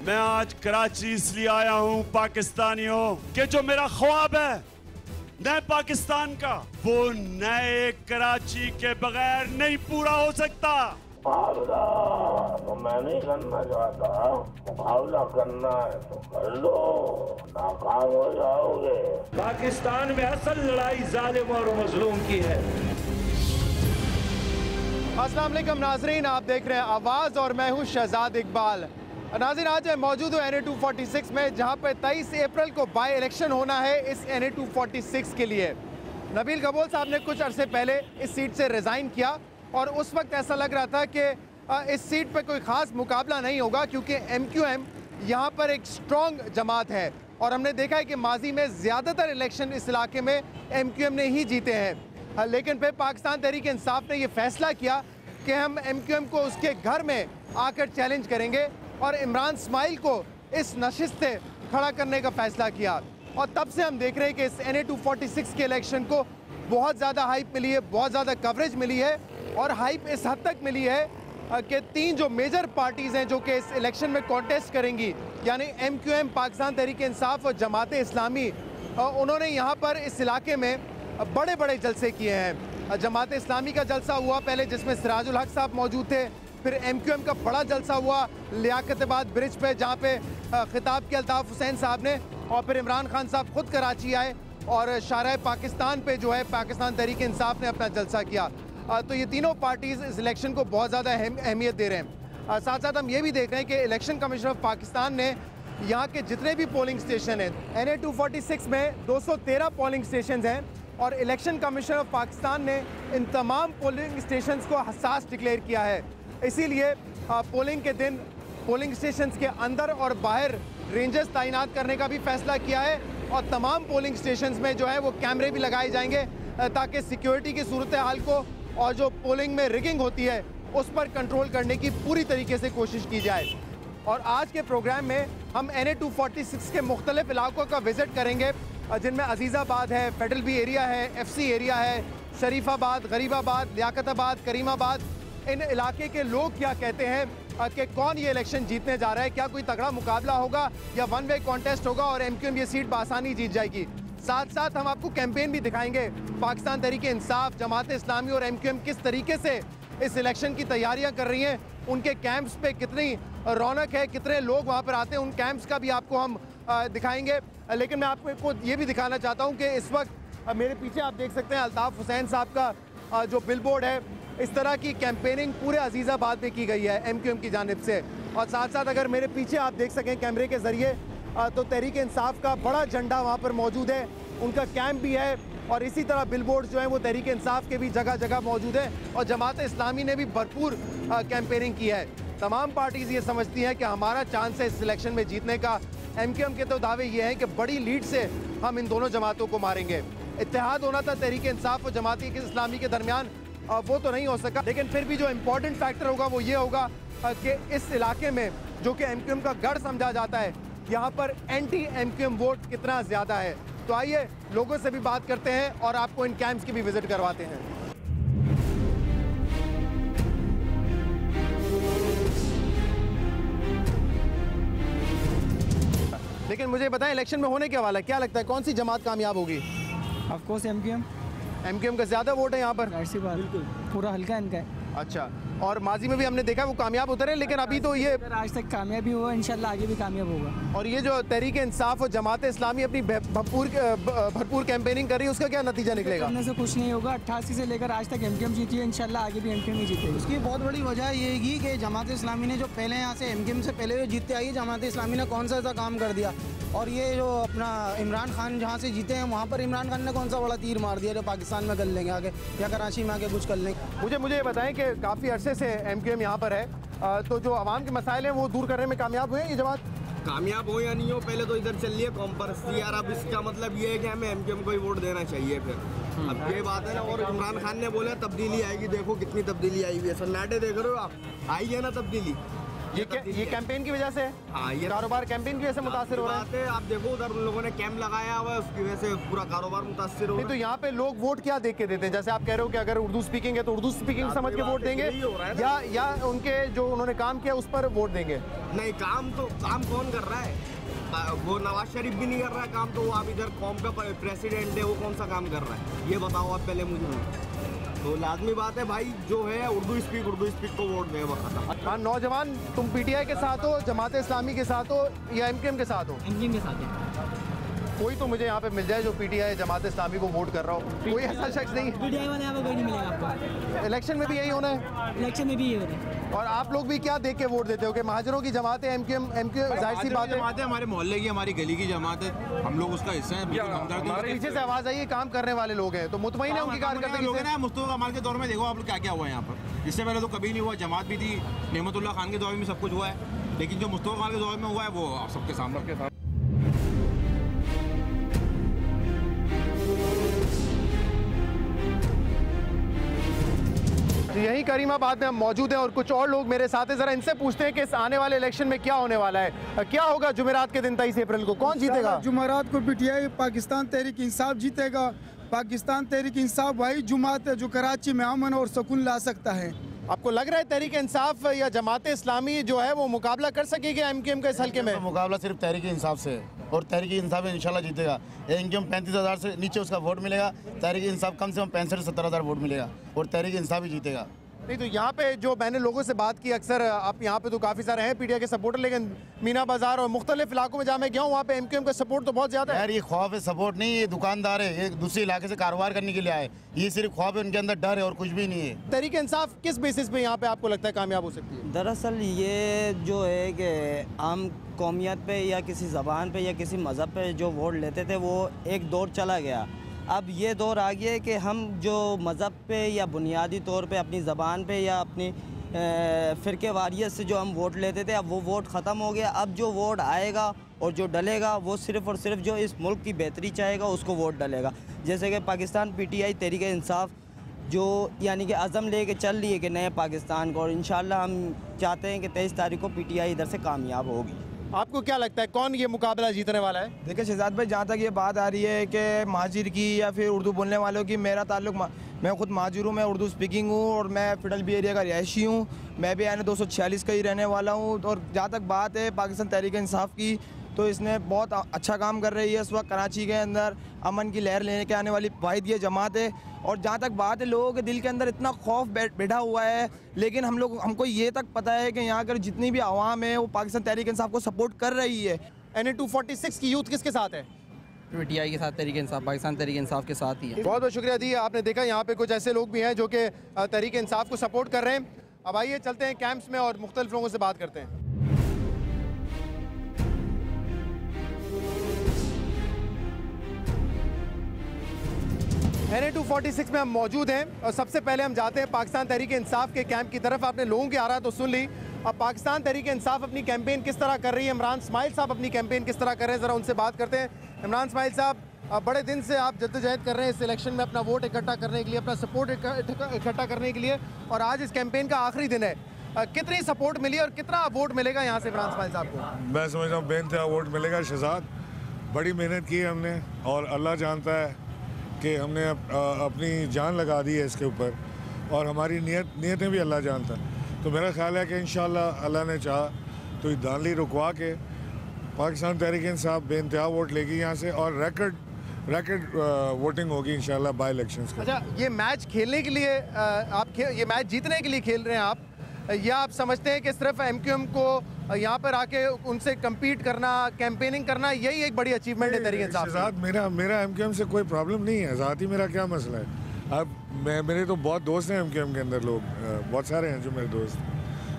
मैं आज कराची इसलिए आया हूं पाकिस्तानियों कि जो मेरा ख्वाब है नए पाकिस्तान का, वो नए कराची के बगैर नहीं पूरा हो सकता। तो मैं नहीं करना चाहता, मुकाबला करना है तो कर लो, नाकाम हो जाओगे। पाकिस्तान में असल लड़ाई जालिम और मजलूम की है। अस्सलाम वालेकुम नाजरीन, आप देख रहे हैं आवाज़ और मैं हूं शहजाद इकबाल। नाज़रीन, आज मैं मौजूद हूँ NA 246 में, जहां पर 23 अप्रैल को बाई इलेक्शन होना है इस NA 246 के लिए। नबील कबोल साहब ने कुछ अरसे पहले इस सीट से रिज़ाइन किया और उस वक्त ऐसा लग रहा था कि इस सीट पर कोई ख़ास मुकाबला नहीं होगा, क्योंकि MQM यहाँ पर एक स्ट्रॉन्ग जमात है और हमने देखा है कि माजी में ज़्यादातर इलेक्शन इस इलाके में MQM ने ही जीते हैं। लेकिन फिर पाकिस्तान तहरीक इंसाफ ने यह फ़ैसला किया कि हम MQM को उसके घर में आकर चैलेंज करेंगे और इमरान इस्माइल को इस नशिस्त से खड़ा करने का फ़ैसला किया। और तब से हम देख रहे हैं कि इस NA 246 के इलेक्शन को बहुत ज़्यादा हाइप मिली है, बहुत ज़्यादा कवरेज मिली है और हाइप इस हद तक मिली है कि 3 जो मेजर पार्टीज़ हैं जो कि इस इलेक्शन में कॉन्टेस्ट करेंगी, यानी MQM, पाकिस्तान तहरीक इंसाफ और जमात इस्लामी, उन्होंने यहाँ पर इस इलाके में बड़े बड़े जलसे किए हैं। जमात इस्लामी का जलसा हुआ पहले, जिसमें सिराजुल हक साहब मौजूद थे। फिर MQM का बड़ा जलसा हुआ लियाकताबाद ब्रिज पे, जहाँ पे खिताब किया अल्ताफ़ हुसैन साहब ने। और फिर इमरान खान साहब खुद कराची आए और शाहराह पाकिस्तान पे जो है पाकिस्तान तहरीक इंसाफ ने अपना जलसा किया। तो ये तीनों पार्टीज़ इस इलेक्शन को बहुत ज़्यादा अहमियत दे रहे हैं। साथ साथ हम ये भी देख रहे हैं कि इलेक्शन कमीशन ऑफ पाकिस्तान ने यहाँ के जितने भी पोलिंग स्टेशन हैं, NA 246 में 213 पोलिंग स्टेशन हैं और इलेक्शन कमीशन ऑफ पाकिस्तान ने इन तमाम पोलिंग स्टेशन को हसास डिक्लेयर किया है। इसीलिए पोलिंग के दिन पोलिंग स्टेशन के अंदर और बाहर रेंजर्स तैनात करने का भी फैसला किया है और तमाम पोलिंग स्टेशन में जो है वो कैमरे भी लगाए जाएंगे ताकि सिक्योरिटी की सूरत हाल को और जो पोलिंग में रिगिंग होती है उस पर कंट्रोल करने की पूरी तरीके से कोशिश की जाए। और आज के प्रोग्राम में हम NA 246 के मुख्तलिफ इलाकों का विज़िट करेंगे, जिनमें अजीज़ाबाद है, फेडरल बी एरिया है, FC एरिया है, शरीफाबाद, गरीबाबाद, लियाकताबाद, करीमाबाद। इन इलाके के लोग क्या कहते हैं कि कौन ये इलेक्शन जीतने जा रहा है, क्या कोई तगड़ा मुकाबला होगा या वन वे कॉन्टेस्ट होगा और MQM ये सीट बआसानी जीत जाएगी। साथ साथ हम आपको कैंपेन भी दिखाएंगे, पाकिस्तान तहरीक इंसाफ, जमात इस्लामी और MQM किस तरीके से इस इलेक्शन की तैयारियां कर रही हैं, उनके कैंप्स पे कितनी रौनक है, कितने लोग वहाँ पर आते हैं, उन कैंप्स का भी आपको हम दिखाएंगे। लेकिन मैं आपको ये भी दिखाना चाहता हूँ कि इस वक्त मेरे पीछे आप देख सकते हैं अल्ताफ़ हुसैन साहब का जो बिलबोर्ड है। इस तरह की कैंपेनिंग पूरे अजीज़ाबाद में की गई है MQM की जानिब से। और साथ साथ अगर मेरे पीछे आप देख सकें कैमरे के ज़रिए तो तहरीक इंसाफ का बड़ा झंडा वहाँ पर मौजूद है, उनका कैंप भी है और इसी तरह बिलबोर्ड जो है वो तहरीक इंसाफ के भी जगह जगह मौजूद है और जमात इस्लामी ने भी भरपूर कैंपेनिंग की है। तमाम पार्टीज़ ये समझती हैं कि हमारा चांस है इस सिलेक्शन में जीतने का। MQM के तो दावे ये हैं कि बड़ी लीड से हम इन दोनों जमातों को मारेंगे। इत्तेहाद होना था तहरीक इंसाफ और जमात इस्लामी के दरमियान, वो तो नहीं हो सका। लेकिन फिर भी जो इम्पोर्टेंट फैक्टर होगा वो ये होगा कि इस इलाके में जो कि MQM का गढ़ समझा जाता है, यहाँ पर एंटी MQM वोट कितना ज़्यादा है। तो आइए लोगों से भी बात करते हैं और आपको इन कैंप्स की भी विजिट करवाते हैं। लेकिन मुझे बताएं, इलेक्शन में होने क्या वाला है, क्या लगता है कौन सी जमात कामयाब होगी? ऑफ कोर्स MQM का ज़्यादा वोट है यहाँ पर, ऐसी बात, बिल्कुल पूरा हल्का इनका है। अच्छा, और माजी में भी हमने देखा वो कामयाब होते रहे, लेकिन अभी तो ये आज तक कामयाब ही हुआ, इंशाल्लाह आगे भी कामयाब होगा। और ये जो तहरीक इंसाफ और जमात इस्लामी अपनी भरपूर कैंपेनिंग कर रही है, उसका क्या नतीजा निकलेगा? करने से कुछ नहीं होगा। 88 से लेकर आज तक MQM जीती है, इंशाल्लाह आगे भी MQM ही जीतेगी। उसकी बहुत बड़ी वजह ये है कि जमात इस्लामी ने जो पहले यहाँ से MQM से पहले जो जीतते आई है, जमात इस्लामी ने कौन सा ऐसा काम कर दिया। और ये जो अपना इमरान खान जहाँ से जीते हैं वहाँ पर इमरान खान ने कौन सा बड़ा तीर मार दिया जो पाकिस्तान में कर लेंगे आगे या कराची में आके कुछ कर लेंगे। मुझे ये बताएं कि काफ़ी अरसे से MQM यहाँ पर है, तो जो आवाम के मसाइल हैं वो दूर करने में कामयाब हुए हैं ये जमात? कामयाब हो या नहीं हो, पहले तो इधर चल रही है कॉम्पर्सी यार। अब इसका मतलब ये है कि हमें MQM को ही वोट देना चाहिए फिर। अब ये बात है ना। और इमरान खान ने बोला तब्दीली आएगी, देखो कितनी तब्दीली आई हुई है। सन्नाटे देख रहे हो आप, आई है ना तब्दीली। ये कैंपेन की वजह से है? हाँ, ये कारोबार कैंपेन की वजह से मुतासिर हो रहा है? आप देखो उधर उन लोगों ने कैंप लगाया हुआ है, उसकी वजह से पूरा कारोबार मुतासिर हो रहा है। तो यहाँ पे लोग वोट क्या देख के देते हैं? जैसे आप कह रहे हो कि अगर उर्दू स्पीकिंग है तो उर्दू स्पीकिंग समझ के वोट देंगे, या उनके जो उन्होंने काम किया उस पर वोट देंगे? नहीं, काम कौन कर रहा है? वो नवाज शरीफ भी नहीं कर रहा है काम, तो वो आप इधर कौम का प्रेसिडेंट है, वो कौन सा काम कर रहा है ये बताओ आप पहले मुझे। तो लाजमी बात है भाई, जो है उर्दू स्पीक को वोट दे। हाँ, नौजवान, तुम पीटीआई के साथ हो, जमात इस्लामी के साथ हो या एमकेएम के साथ हो? एमकेएम के साथ है। कोई तो मुझे यहाँ पे मिल जाए जो पीटीआई जमात इस्लामी को वोट कर रहा हो। कोई ऐसा शख्स नहीं? पीटीआई वाले यहाँ पे कोई नहीं मिलेगा आपको। इलेक्शन में भी यही होना है? इलेक्शन में भी यही होना है। और आप लोग भी क्या देख के वोट देते हो कि महाजरों की जमात है, एमकेएम जाहिर सी बात है हमारे मोहल्ले की, हमारी गली की जमात है, हम लोग उसका हिस्सा है। पीछे से आवाज आई, काम करने वाले लोग हैं, तो मुतमईन है उनकी कारकर्दगी से? मुस्तफा कमाल के दौर में देखो आप लोग क्या क्या हुआ है यहाँ पर। इससे पहले तो कभी नहीं हुआ, जमात भी थी, नेमतुल्लाह खान के दौर में सब कुछ हुआ है, लेकिन जो मुस्तफा कमाल के दौर में हुआ है वो सबके सामने। यही करीमाबाद में हम मौजूद हैं और कुछ और लोग मेरे साथ हैं। जरा इनसे पूछते हैं कि इस आने वाले इलेक्शन में क्या होने वाला है, क्या होगा जुमेरात के दिन 23 अप्रैल को, कौन जीतेगा? जुमेरात को पीटीआई पाकिस्तान तहरीक इंसाफ जीतेगा। पाकिस्तान तहरीक इंसाफ वही जुमात है जो कराची में अमन और सुकून ला सकता है। आपको लग रहा है तहरीक इंसाफ या जमात इस्लामी जो है वो मुकाबला कर सकेगी एमकेएम का इस हल्के में? मुकाबला सिर्फ तहरीक इंसाफ से है और तहरीक इंसाफ इंशाल्लाह जीतेगा। एमकेएम 35,000 से नीचे उसका वोट मिलेगा, तहरीक इंसाफ कम से कम 65-70,000 वोट मिलेगा और तहरीक इंसाफ ही जीतेगा। नहीं तो यहाँ पे जो मैंने लोगों से बात की, अक्सर आप यहाँ पे तो काफ़ी सारे हैं पीटीआई के सपोर्टर, लेकिन मीना बाजार और मुख्तलिफ इलाकों में जहाँ मैं गया हूँ वहाँ पे एमकेएम का सपोर्ट तो बहुत ज़्यादा है। यार ये ख्वाब है, सपोर्ट नहीं, ये दुकानदार है, ये दूसरे इलाके से कारोबार करने के लिए आए, ये सिर्फ ख्वाब है, उनके अंदर डर है और कुछ भी नहीं है। तहरीक इंसाफ किस बेसिस पे यहाँ पे आपको लगता है कामयाब हो सकती है? दरअसल ये जो है कि आम कौमियत पे या किसी ज़बान पे या किसी मज़हब पे जो वोट लेते थे वो एक दौर चला गया। अब ये दौर आ गया है कि हम जो मज़हब पे या बुनियादी तौर पे अपनी ज़बान पे या अपनी फ़िरके वारियत से जो हम वोट लेते थे, अब वो वोट ख़त्म हो गया। अब जो वोट आएगा और जो डलेगा वो सिर्फ़ और सिर्फ जो इस मुल्क की बेहतरी चाहेगा उसको वोट डलेगा। जैसे कि पाकिस्तान पीटीआई तहरीक इंसाफ जो यानी कि अज़म ले के चल रही है कि नए पाकिस्तान को, और इंशाल्लाह हम चाहते हैं कि 23 तारीख को पीटीआई इधर से कामयाब होगी। आपको क्या लगता है कौन ये मुकाबला जीतने वाला है? देखिए शहजाद भाई, जहाँ तक ये बात आ रही है कि महाजिर की या फिर उर्दू बोलने वालों की, मेरा ताल्लुक, मैं खुद महाजिर हूँ, मैं उर्दू स्पीकिंग हूँ और मैं फिडल बी एरिया का रिहायशी हूँ। मैं भी आने 246 का ही रहने वाला हूँ। और जहाँ तक बात है पाकिस्तान तहरीक इंसाफ की, तो इसने बहुत अच्छा काम कर रही है। इस वक्त कराची के अंदर अमन की लहर लेने के आने वाली वाहिद ये जमात है। और जहाँ तक बात है लोगों के दिल के अंदर इतना खौफ बैठा हुआ है, लेकिन हमको ये तक पता है कि यहाँ कर जितनी भी आवाम है वो पाकिस्तान तहरीक इंसाफ को सपोर्ट कर रही है। NA-246 की यूथ किसके साथ है? पीटीआई के साथ तहरीक इंसाफ, पाकिस्तान तहरीक इंसाफ के साथ ही है। बहुत बहुत शुक्रिया दी। आपने देखा यहाँ पे कुछ ऐसे लोग भी हैं जो कि तहरीक इंसाफ को सपोर्ट कर रहे हैं। अब आइए चलते हैं कैंप्स में और मुख्तलिफ लोगों से बात करते हैं। NA-246 में हम मौजूद हैं और सबसे पहले हम जाते हैं पाकिस्तान तहरीक इंसाफ के कैंप की तरफ। आपने लोगों की आरा तो सुन ली, अब पाकिस्तान तहरीक इंसाफ अपनी कैंपेन किस तरह कर रही है, इमरान इस्माइल साहब अपनी कैंपेन किस तरह कर रहे हैं, ज़रा उनसे बात करते हैं। इमरान इस्माइल साहब, बड़े दिन से आप जद्दोजहद कर रहे हैं इस इलेक्शन में अपना वोट इकट्ठा करने के लिए, अपना सपोर्ट इकट्ठा करने के लिए, और आज इस कैंपेन का आखिरी दिन है। कितनी सपोर्ट मिली और कितना वोट मिलेगा यहाँ से इमरान इस्माइल साहब को? मैं समझ रहा हूँ बेइंतहा वोट मिलेगा शहजाद। बड़ी मेहनत की है हमने और अल्लाह जानता है कि हमने अपनी जान लगा दी है इसके ऊपर, और हमारी नीयतें भी अल्लाह जानता है। तो मेरा ख्याल है कि इंशाल्लाह अल्लाह ने चाहा तो दानली रुकवा के पाकिस्तान तहरीक इंसाफ बेइंतहा वोट लेगी यहाँ से, और रैकेट वोटिंग होगी इंशाल्लाह बाई इलेक्शंस का। अच्छा, ये मैच खेलने के लिए ये मैच जीतने के लिए खेल रहे हैं आप, या आप समझते हैं कि सिर्फ एमक्यूएम को यहाँ पर आके उनसे कम्पीट करना, कैंपेनिंग करना, यही एक बड़ी अचीवमेंट है तहरीक इंसाफ की? मेरा एमक्यूएम से कोई प्रॉब्लम नहीं है, ज़ाती मेरा क्या मसला है। अब मेरे तो बहुत दोस्त हैं एमक्यूएम के अंदर, लोग बहुत सारे हैं जो मेरे दोस्त,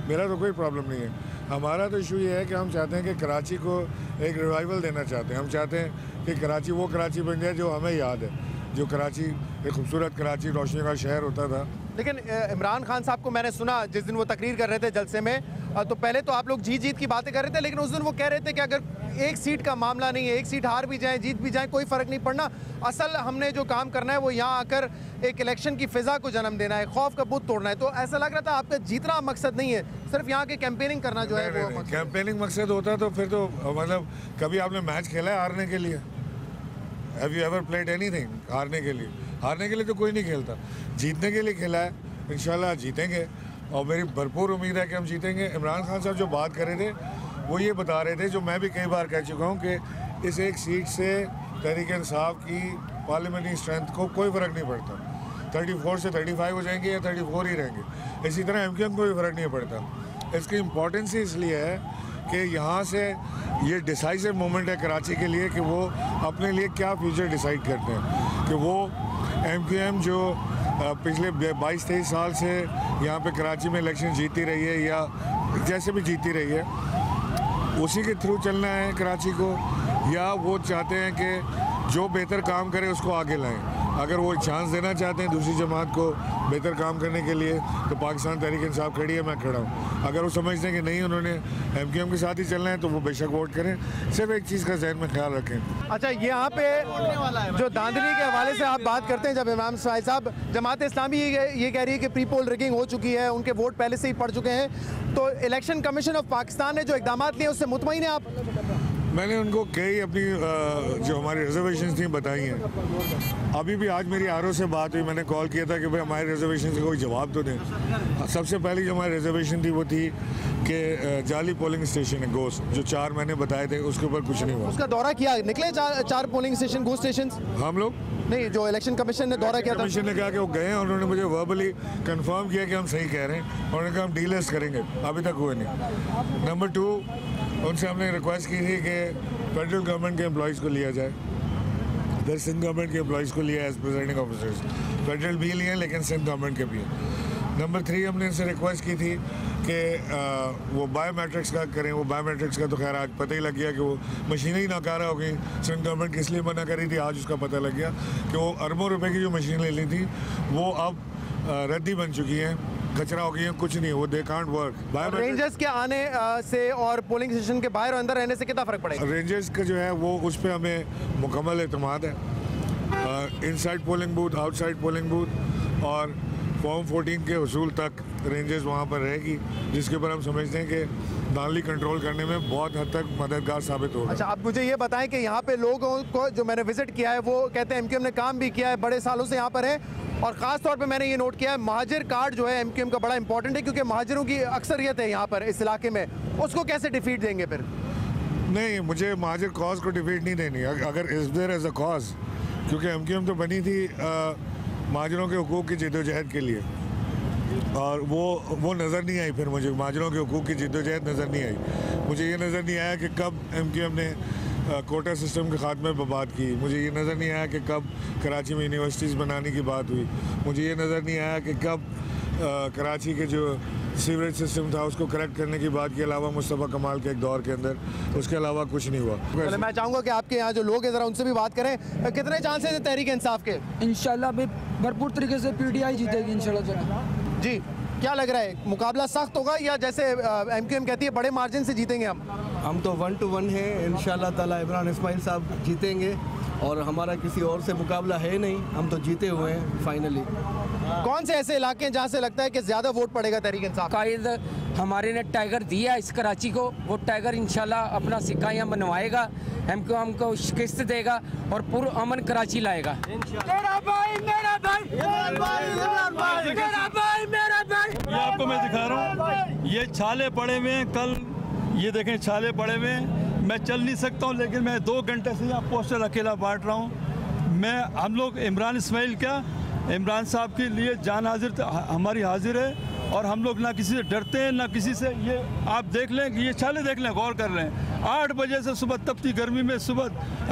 मेरा तो कोई प्रॉब्लम नहीं है। हमारा तो इशू ये है कि हम चाहते हैं कि कराची को एक रिवाइवल देना चाहते हैं। हम चाहते हैं कि कराची वो कराची बन जाए जो हमें याद है, जो कराची एक खूबसूरत कराची, रोशनी का शहर होता था। लेकिन इमरान खान साहब को मैंने सुना जिस दिन वो तकरीर कर रहे थे जलसे में, तो पहले तो आप लोग जीत की बातें कर रहे थे, लेकिन उस दिन वो कह रहे थे कि अगर एक सीट का मामला नहीं है, एक सीट हार भी जाए जीत भी जाए कोई फ़र्क नहीं पड़ना, असल हमने जो काम करना है वो यहाँ आकर एक इलेक्शन की फिजा को जन्म देना है, खौफ का बुत तोड़ना है। तो ऐसा लग रहा था आपका जीतना मकसद नहीं है, सिर्फ यहाँ के कैंपेनिंग करना जो है वो कैंपेनिंग मकसद होता तो फिर तो मतलब कभी आपने मैच खेला है हारने के लिए? Have you ever played anything हारने के लिए? हारने के लिए तो कोई नहीं खेलता, जीतने के लिए खेला है। इंशाल्लाह जीतेंगे और मेरी भरपूर उम्मीद है कि हम जीतेंगे। इमरान खान साहब जो बात कर रहे थे वो ये बता रहे थे, जो मैं भी कई बार कह चुका हूँ, कि इस एक सीट से तहरीक इंसाफ की पार्लियामेंट्री स्ट्रेंथ को कोई फ़र्क नहीं पड़ता। 34 से 35 हो जाएंगे या 34 ही रहेंगे। इसी तरह MQM को भी फ़र्क नहीं पड़ता। इसकी इम्पोर्टेंस ही इसलिए है कि यहाँ से ये डिसाइसिव मोमेंट है कराची के लिए कि वो अपने लिए क्या फ्यूचर डिसाइड करते हैं। कि वो MQM जो पिछले 22-23 साल से यहाँ पे कराची में इलेक्शन जीती रही है या जैसे भी जीती रही है, उसी के थ्रू चलना है कराची को, या वो चाहते हैं कि जो बेहतर काम करे उसको आगे लाएं। अगर वो चांस देना चाहते हैं दूसरी जमात को बेहतर काम करने के लिए, तो पाकिस्तान तहरीक इंसाफ खड़ी है, मैं खड़ा हूँ। अगर वो समझते हैं कि नहीं उन्होंने MQM के साथ ही चलना है, तो वो बेशक वोट करें। सिर्फ एक चीज़ का जहन में ख्याल रखें। अच्छा, यहाँ पे जो धांधली के हवाले से आप बात करते हैं, जब इमाम साहब जमात इस्लामी ये कह रही है कि प्री पोल रिगिंग हो चुकी है, उनके वोट पहले से ही पड़ चुके हैं, तो इलेक्शन कमीशन ऑफ पाकिस्तान ने जो इकदाम लिए उससे मुतमईन है आप? मैंने उनको कई अपनी जो हमारी रिजर्वेशन थी बताई हैं। अभी भी आज मेरी RO से बात हुई, मैंने कॉल किया था कि भाई हमारी रिजर्वेशन से कोई जवाब तो दें। सबसे पहली जो हमारी रिजर्वेशन थी वो थी कि जाली पोलिंग स्टेशन है गोस्ट, जो 4 मैंने बताए थे, उसके ऊपर कुछ नहीं हुआ। उसका दौरा किया, निकले 4 पोलिंग स्टेशन गोस्ट स्टेशन? हम लोग नहीं, जो इलेक्शन कमीशन ने दौरा किया था, कमीशन ने कहा कि वो गए, उन्होंने मुझे वर्बली कंफर्म किया कि हम सही कह रहे हैं। उन्होंने कहा हम डीलिस्ट करेंगे, अभी तक हुए नहीं। नंबर 2, उनसे हमने रिक्वेस्ट की थी कि फेडरल गवर्नमेंट के एम्प्लॉयज़ को लिया जाए, फिर सिंध गवर्नमेंट के एम्प्लॉयज़ को लिया एज प्रेसिडेंट ऑफिसर्स। फेडरल भी लिए हैं लेकिन सिंध गवर्नमेंट के भी हैं। नंबर 3, हमने इनसे रिक्वेस्ट की थी कि वो बायोमेट्रिक्स का करें। वो बायोमेट्रिक्स का तो खैर आज पता ही लग गया कि वो मशीनें ही नाकारा हो गई। सिंध गवर्नमेंट किस लिए मना करी थी, आज उसका पता लग गया कि वो अरबों रुपए की जो मशीन ले ली थी वो अब रद्दी बन चुकी हैं, कचरा हो गई है, कुछ नहीं, वो दे कांट वर्क। रेंजर्स के आने से और पोलिंग स्टेशन के बाहर और अंदर रहने से कितना फ़र्क पड़ेगा? रेंजर्स का जो है वो उस पर हमें मुकम्मल एतमाद है। Inside polling booth, outside polling booth और फॉर्म 14 के हुसूल तक रेंजर्स वहाँ पर रहेगी, जिसके ऊपर हम समझते हैं कि धांधली कंट्रोल करने में बहुत हद तक मददगार साबित होगा। अच्छा, आप मुझे ये बताएं कि यहाँ पे लोगों को जो मैंने विजिट किया है वो कहते हैं MQM ने काम भी किया है, बड़े सालों से यहाँ पर है, और ख़ास तौर पे मैंने ये नोट किया है महाजिर कार्ड जो है MQM का बड़ा इंपॉर्टेंट है, क्योंकि महाजिरों की अक्सरियत है यहाँ पर इस इलाके में। उसको कैसे डिफीट देंगे फिर? नहीं, मुझे महाजिर कॉज को डिफीट नहीं देनी, अगर is there as a cause, क्योंकि MQM तो बनी थी महाजिरों के हुकूक की जद्दोजहद के लिए, और वो नज़र नहीं आई। फिर मुझे महाजिरों के हुकूक की जद्दोजहद नज़र नहीं आई। मुझे ये नज़र नहीं आया कि कब MQM ने कोटा सिस्टम के खात्मे पर बात की। मुझे ये नज़र नहीं आया कि कब कराची में यूनिवर्सिटीज़ बनाने की बात हुई। मुझे ये नज़र नहीं आया कि कब कराची के जो सीवरेज सिस्टम था उसको करेक्ट करने की बात के अलावा मुस्तफ़ा कमाल के एक दौर के अंदर, उसके अलावा कुछ नहीं हुआ। मैं चाहूँगा कि आपके यहाँ जो लोग हैं ज़रा उनसे भी बात करें। कितने चांसेस है तहरीक इंसाफ के? इंशाल्लाह भरपूर तरीके से PTI जीतेगी इंशाल्लाह। जी, क्या लग रहा है, मुकाबला सख्त होगा या जैसे MQM कहती है बड़े मार्जिन से जीतेंगे हम तो 1 to 1 है इंशाल्लाह ताला। इमरान इस्माइल साहब जीतेंगे और हमारा किसी और से मुकाबला है नहीं, हम तो जीते हुए हैं फाइनली। कौन से ऐसे इलाके हैं जहाँ से लगता है कि ज़्यादा वोट पड़ेगा तहरीक इंसाफ? कायद हमारे ने टाइगर दिया इस कराची को, वो टाइगर इंशाल्लाह अपना सिक्का यहाँ बनवाएगा, MQM को शिकस्त देगा और पुरअमन कराची लाएगा। मेरा भाई मेरा भाई मेरा भाई मेरा भाई मेरा भाई। ये आपको मैं दिखा रहा हूँ, ये छाले पड़े हुए हैं, कल ये देखें छाले पड़े हुए हैं। मैं चल नहीं सकता हूँ लेकिन मैं 2 घंटे से यहाँ पोस्टर अकेला बांट रहा हूँ। हम लोग इमरान इस्माइल इमरान साहब के लिए जान हाजिर हमारी हाजिर है, और हम लोग ना किसी से डरते हैं ना किसी से। ये आप देख लें कि ये छाले देख लें, गौर कर रहे हैं। 8 बजे से सुबह तपती गर्मी में सुबह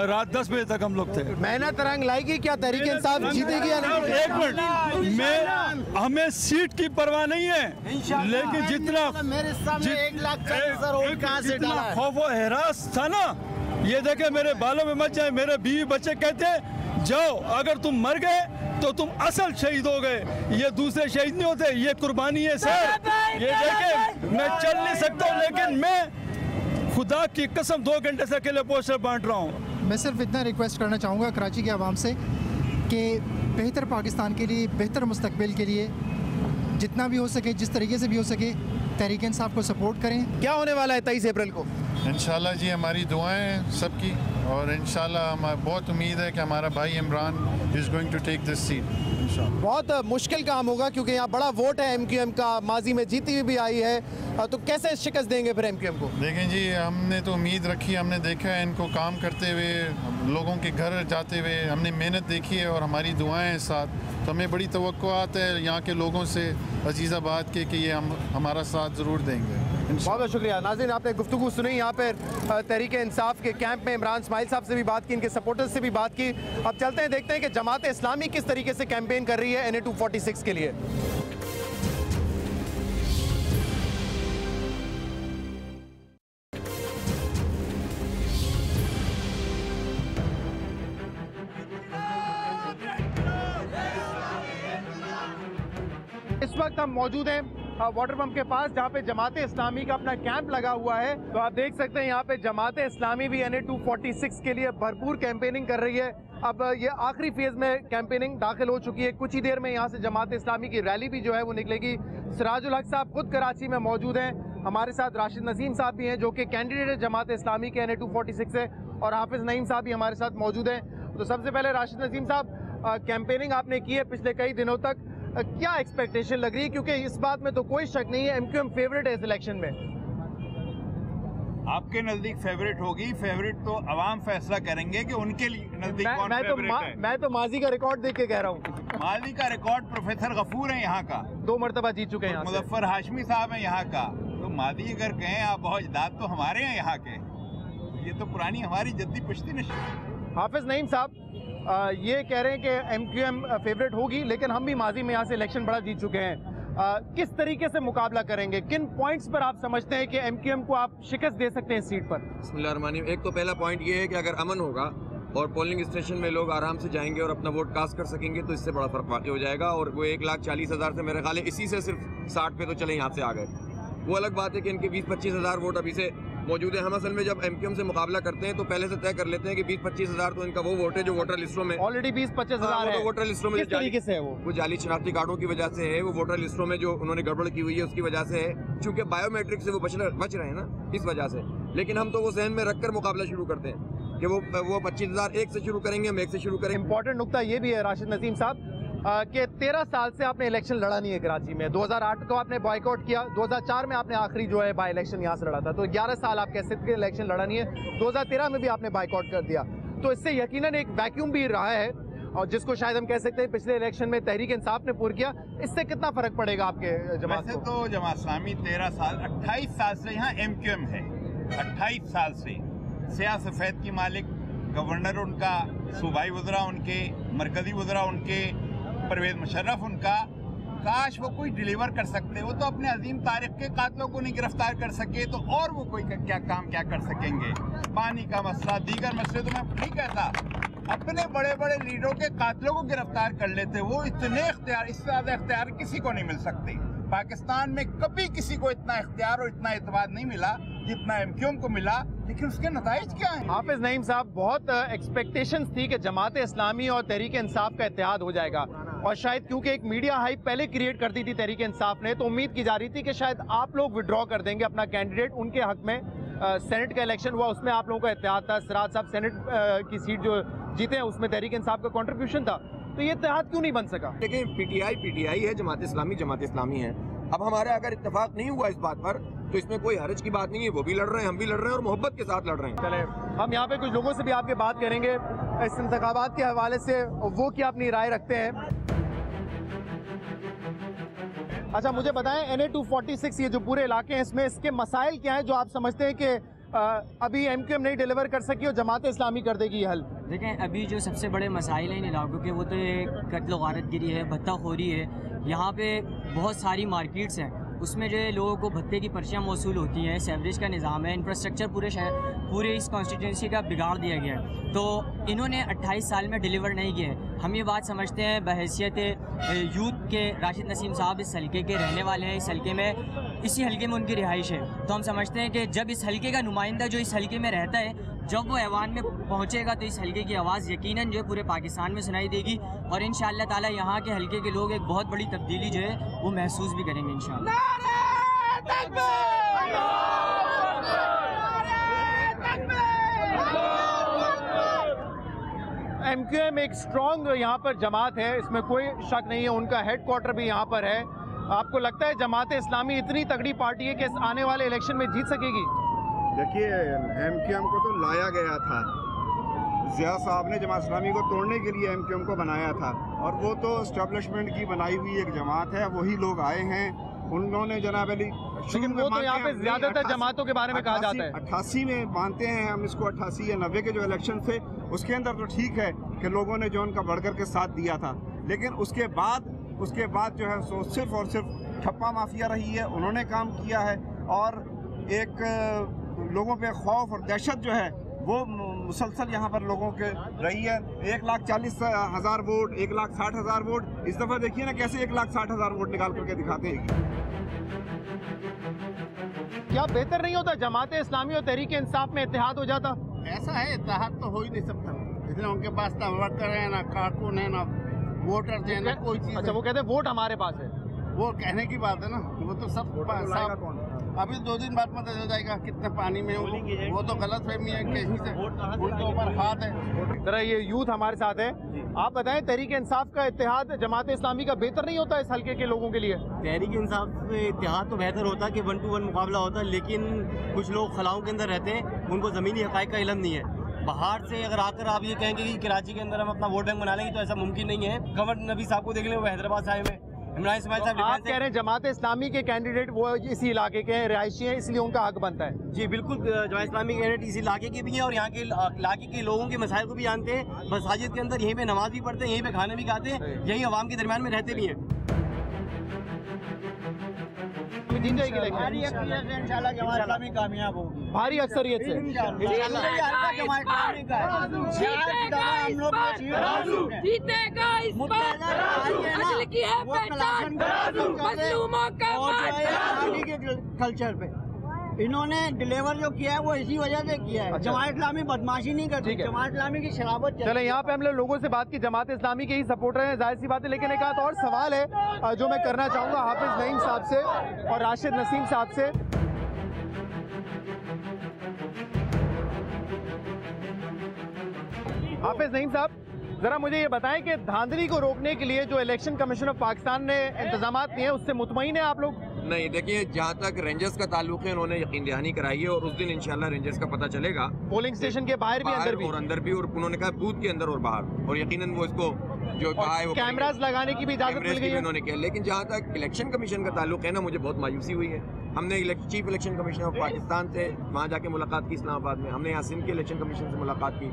रात 10 बजे तक हम लोग थे। मेहनत रंग लाएगी क्या तहरीक इंसाफ जीतेगी या नहीं? 1 मिनट, हमें सीट की परवाह नहीं है, लेकिन जितना मेरे सामने 1 लाख 40,000 वोट कहां से डाला है? खौफ व हरास था ना, ये देखे मेरे बालों में मच जाए। मेरे बीवी बच्चे कहते हैं जाओ, अगर तुम मर गए तो तुम असल शहीद हो गए, ये दूसरे शहीद नहीं होते, ये कुर्बानी है सर। ये देखे मैं चल नहीं सकता हूँ, लेकिन मैं खुदा की कसम 2 घंटे से अकेले पोस्टर बांट रहा हूँ। मैं सिर्फ इतना रिक्वेस्ट करना चाहूँगा कराची के आवाम से कि बेहतर पाकिस्तान के लिए, बेहतर मुस्तकबिल के लिए जितना भी हो सके, जिस तरीके से भी हो सके, तहरीक इंसाफ को सपोर्ट करें। क्या होने वाला है 23 अप्रैल को? इंशाल्लाह जी हमारी दुआएं हैं सबकी, और इंशाल्लाह हमें बहुत उम्मीद है कि हमारा भाई Imran is going to take this seat. बहुत मुश्किल काम होगा क्योंकि यहाँ बड़ा वोट है MQM का, माजी में जीती हुई भी आई है, तो कैसे शिकस्त देंगे फिर MQM को? देखें जी, हमने तो उम्मीद रखी, हमने देखा है इनको काम करते हुए, लोगों के घर जाते हुए, हमने मेहनत देखी है और हमारी दुआएं हैं साथ, तो हमें बड़ी तवक्कुआत है यहाँ के लोगों से, अजीज़ाबाद के, कि ये हमारा साथ ज़रूर देंगे। बहुत बहुत शुक्रिया। नाज़रीन, आपने गुफ्तगू सुनी यहाँ पर तहरीक इंसाफ के कैंप में इमरान इस्माइल साहब से भी बात की, इनके सपोर्टर्स से भी बात की। अब चलते हैं, देखते हैं कि जमात इस्लामी किस तरीके से कैंपेन कर रही है NA-246 के लिए। इस वक्त हम मौजूद हैं वाटर पंप के पास, जहाँ पे जमात इस्लामी का अपना कैंप लगा हुआ है। तो आप देख सकते हैं यहाँ पे जमात इस्लामी भी NA-246 के लिए भरपूर कैंपेनिंग कर रही है। अब ये आखिरी फेज में कैंपेनिंग दाखिल हो चुकी है। कुछ ही देर में यहाँ से जमात इस्लामी की रैली भी जो है वो निकलेगी। सिराजुल हक साहब खुद कराची में मौजूद हैं, हमारे साथ राशिद नसीम साहब भी हैं जो कि कैंडिडेट है जमात इस्लामी के NA-246 से, और हाफिज नईम साहब भी हमारे साथ मौजूद हैं। तो सबसे पहले राशिद नसीम साहब, कैंपेनिंग आपने की है पिछले कई दिनों तक, क्या एक्सपेक्टेशन लग रही है? क्योंकि इस बात में तो कोई शक नहीं है MQM फेवरेट है इस इलेक्शन में। आपके नजदीक फेवरेट होगी, फेवरेट तो अवाम फैसला करेंगे कि उनके नजदीक कौन फेवरेट है। मैं तो माजी का रिकॉर्ड देख के कह रहा हूँ। माजी का रिकॉर्ड प्रोफेसर गफूर है यहाँ का, 2 मरतबा जीत चुके हैं। मुजफ्फर हाशमी साहब है यहाँ का। तो मादी अगर कहें आप, बहुत इजाद तो हमारे हैं यहाँ के, ये तो पुरानी हमारी जद्दी पुश्ती नशीन। हाफिज नईम साहब ये कह रहे हैं कि MQM फेवरेट होगी, लेकिन हम भी माजी में यहाँ से इलेक्शन बड़ा जीत चुके हैं। किस तरीके से मुकाबला करेंगे? किन पॉइंट्स पर आप समझते हैं कि MQM को आप शिकस्त दे सकते हैं इस सीट पर? बिस्मिल्लाहिर्रहमानिर्रहीम। एक तो पहला पॉइंट ये है कि अगर अमन होगा और पोलिंग स्टेशन में लोग आराम से जाएंगे और अपना वोट कास्ट कर सकेंगे तो इससे बड़ा फर्क वाकई हो जाएगा। और वो 1,40,000 से मेरे ख्याल है इसी से सिर्फ 60 पे तो चले यहाँ से आ गए। वो अलग बात है कि इनके 20-25 हज़ार वोट अभी से मौजूद है। हम असल में जब MQM से मुकाबला करते हैं तो पहले से तय कर लेते हैं कि 20-25 हज़ार तो इनका वो वोट है जो वोटर लिस्टों में ऑलरेडी 20-25 हज़ार है। वोटर लिस्टों में किस तरीके से है वो जाली शनाख्ती कार्डों की वजह से है, वो वोटर लिस्टों में जो उन्होंने गड़बड़ की हुई है उसकी वजह से है, चूंकि बायोमेट्रिक से वो बच रहे हैं ना, इस वजह से। लेकिन हम तो वो जहन में रखकर मुकाबला शुरू करते हैं कि वो 25 हज़ार एक से शुरू करेंगे, हम एक से शुरू करेंगे। इंपॉर्टेंट नुकता ये भी है राशिद नसीम साहब कि 13 साल से आपने इलेक्शन लड़ा नहीं है कराची में। 2008 को आपने बॉयकॉट किया, 2004 में आपने आखिरी जो है बाई इलेक्शन यहाँ से लड़ा था, तो 11 साल आप कह सकते हैं इलेक्शन लड़ा नहीं है। 2013 में भी आपने बॉयकॉट कर दिया, तो इससे यकीनन एक वैक्यूम भी रहा है, और जिसको शायद हम कह सकते हैं पिछले इलेक्शन में तहरीक इंसाफ ने पूरा किया। इससे कितना फर्क पड़ेगा आपके जमात को? तो जमात इस्लामी 13 साल 28 साल से यहाँ MQM है, 28 साल से सिया सफ़ेद की मालिक, गवर्नर उनका, सूबाई वज़रा उनके, मरकज़ी वज़रा उनके, परवेज मुशर्रफ उनका। काश वो कोई डिलीवर कर सकते, वो तो अपने अजीम तारीख के कातलों को नहीं गिरफ्तार कर सके तो और वो कोई क्या कर सकेंगे। पानी का मसला, दीगर मसले तो मैं नहीं कहता, अपने बड़े बड़े लीडरों के कातलों को गिरफ्तार कर लेते। वो इतने इख्तियार, इससे ज़्यादा इख्तियार किसी को नहीं मिल सकते। पाकिस्तान में कभी किसी को इतना इख्तियार और इतना एतमाद नहीं मिला जितना MQM को मिला, लेकिन उसके नताइज क्या हैं? हाफिज नईम साहब, बहुत एक्सपेक्टेशंस थी कि जमात इस्लामी और तहरीक इंसाफ का इत्तेहाद हो जाएगा, और शायद क्योंकि एक मीडिया हाइप पहले क्रिएट कर दी थी तहरीक इंसाफ ने, तो उम्मीद की जा रही थी कि शायद आप लोग विड्रॉ कर देंगे अपना कैंडिडेट उनके हक में। सेनेट का इलेक्शन हुआ, उसमें आप लोगों का इत्तेहाद था, सिराज साहब सेनेट की सीट जो जीते हैं उसमें तहरीक इंसाफ का कॉन्ट्रीब्यूशन था, तो ये इत्तेहाद क्यों नहीं बन सका? देखिए, PTI है, जमात इस्लामी है। अब हमारे अगर इत्तेफाक नहीं हुआ इस बात पर तो इसमें कोई हर्ज की बात नहीं है। वो भी लड़ रहे हैं, हम भी लड़ रहे हैं, और मोहब्बत के साथ लड़ रहे हैं। चले, हम यहाँ पे कुछ लोगों से भी आपके बात करेंगे इस इंतखाबात के हवाले से, वो क्या अपनी राय रखते हैं। अच्छा, मुझे बताएं NA-246 ये जो पूरे इलाके हैं, इसमें इसके मसाइल क्या हैं जो आप समझते हैं कि अभी MQM नहीं डिलीवर कर सकी और जमात इस्लामी कर देगी हल? देखें, अभी जो सबसे बड़े मसाइल हैं इन इलाकों के, वो तो कत्ल गारतगिरी है, भत्ताखोरी है। यहाँ पे बहुत सारी मार्केट्स हैं, उसमें जो है लोगों को भत्ते की पर्चियाँ मौसूल होती हैं, सेवरेज का निज़ाम है, इंफ्रास्ट्रक्चर पूरे इस कॉन्स्टिट्यूंसी का बिगाड़ दिया गया है। तो इन्होंने 28 साल में डिलीवर नहीं किया है। हम ये बात समझते हैं बहैसियत यूथ के, राशिद नसीम साहब इस हल्के के रहने वाले हैं, इस हल्के में, इसी हल्के में उनकी रिहाइश है, तो हम समझते हैं कि जब इस हल्के का नुमाइंदा जो इस हल्के में रहता है जब वो ऐवान में पहुंचेगा तो इस हलके की आवाज़ यकीनन जो है पूरे पाकिस्तान में सुनाई देगी और इंशाअल्लाह ताला यहाँ के हलके के लोग एक बहुत बड़ी तब्दीली जो है वो महसूस भी करेंगे इंशाअल्लाह। MQM एक स्ट्रॉन्ग यहाँ पर जमात है, इसमें कोई शक नहीं है। उनका हेडक्वार्टर भी यहाँ पर है। आपको लगता है जमात इस्लामी इतनी तगड़ी पार्टी है कि आने वाले इलेक्शन में जीत सकेगी? देखिए, MQM को तो लाया गया था, ज़िया साहब ने जमात इस्लामी को तोड़ने के लिए MQM को बनाया था और वो तो इस्टेब्लिशमेंट की बनाई हुई एक जमात है। वही लोग आए हैं, उन्होंने जनाब अली, लेकिन वो तो यहाँ पे ज्यादातर जमातों के बारे में कहा जाता है। 88 में मानते हैं हम इसको, 88 या 90 के जो इलेक्शन थे उसके अंदर तो ठीक है कि लोगों ने जो उनका बढ़कर के साथ दिया था, लेकिन उसके बाद जो है सो सिर्फ और सिर्फ ठप्पा माफिया रही है। उन्होंने काम किया है और एक लोगों पे खौफ और दहशत जो है वो मुसलसल यहाँ पर लोगों के रही है। 1,40,000 वोट, 1,60,000 वोट, इस दफ़ा देखिए ना कैसे 1,60,000 वोट निकाल करके दिखाते हैं। क्या बेहतर नहीं होता जमात इस्लामी और तहरीक इंसाफ में इत्तेहाद हो जाता? ऐसा है, इत्तेहाद तो हो ही नहीं सकता, इसलिए उनके पास ना वर्कर है, ना कारकुन है, ना वोटर्स है, ना कोई चीज़। अच्छा, वो कहते हैं वोट हमारे पास है। वो कहने की बात है ना, वो तो सब अभी 2 दिन बाद पता चल जाएगा कितने पानी में। वो तो गलत फहमी है, कहीं से उनके ऊपर हाथ है। जरा ये यूथ हमारे साथ है, आप बताएं तहरीक इंसाफ का इत्तेहाद जमात इस्लामी का बेहतर नहीं होता इस हल्के के लोगों के लिए? तहरीक इंसाफ में इत्तेहाद तो बेहतर होता है कि 1 to 1 मुकाबला होता है, लेकिन कुछ लोग खलाओं के अंदर रहते हैं, उनको ज़मीनी हक़ाइक़ का इल्म नहीं है। बाहर से अगर आकर आप ये कहेंगे कि कराची के अंदर हम अपना वोट बैंक बना लेंगे तो ऐसा मुमकिन नहीं है। कमर नबी साहब को देख लें, वो हैदराबाद से आए हुए। इमरान इस्माइल साहब आप कह रहे हैं जमात इस्लामी के कैंडिडेट वो इसी इलाके के हैं, रिहायशी हैं, इसलिए उनका हक बनता है? जी बिल्कुल, जमात इस्लामी के कैंडिडेट इसी इलाके के भी हैं और यहाँ के इलाके के लोगों के मसाइल को भी जानते हैं। मसाजिद के अंदर यहीं पे नमाज भी पढ़ते हैं, यहीं पे खाना भी खाते हैं, यहीं अवाम के दरमियान में रहते भी हैं। भारी अक्सरियत से इंशाल्लाह जमात इस्लामी कामयाब होगी, भारी अक्सरियत से। कल्चर पे इन्होंने डिलीवर जो किया है वो इसी वजह से किया है। जमात इस्लामी बदमाशी नहीं करती, जमात इस्लामी की शराबत। चले यहाँ पे हम लोगों से बात की, जमात इस्लामी के ही सपोर्टर हैं, जाहिर सी बात है, लेकिन एक आध और सवाल है जो मैं करना चाहूँगा हाफिज नईम साहब से और राशिद नसीम साहब से। हाफिज नईम साहब, जरा मुझे ये बताएं कि धांधली को रोकने के लिए जो इलेक्शन कमीशन ऑफ पाकिस्तान ने इंतजामात किए हैं उससे मुतमईन है आप लोग? नहीं, देखिए, जहाँ तक रेंजर्स का ताल्लुक है उन्होंने यकीन दहानी कराई है और उस दिन इंशाल्लाह रेंजर्स का पता चलेगा। पोलिंग स्टेशन के बाहर भी अंदर भी और उन्होंने कहा बूथ के अंदर और बाहर, और यकीनन वो इसको जो कहा है वो कैमरास लगाने की भी इजाजत मिल गई है उन्होंने किया। लेकिन जहाँ तक इलेक्शन कमीशन का ताल्लुक है ना, मुझे बहुत मायूसी हुई है। हमने chief election commissioner of Pakistan से वहाँ जाके मुलाकात की इस्लामाबाद में, हमने यहाँ सिंध के इलेक्शन कमीशन से मुलाकात की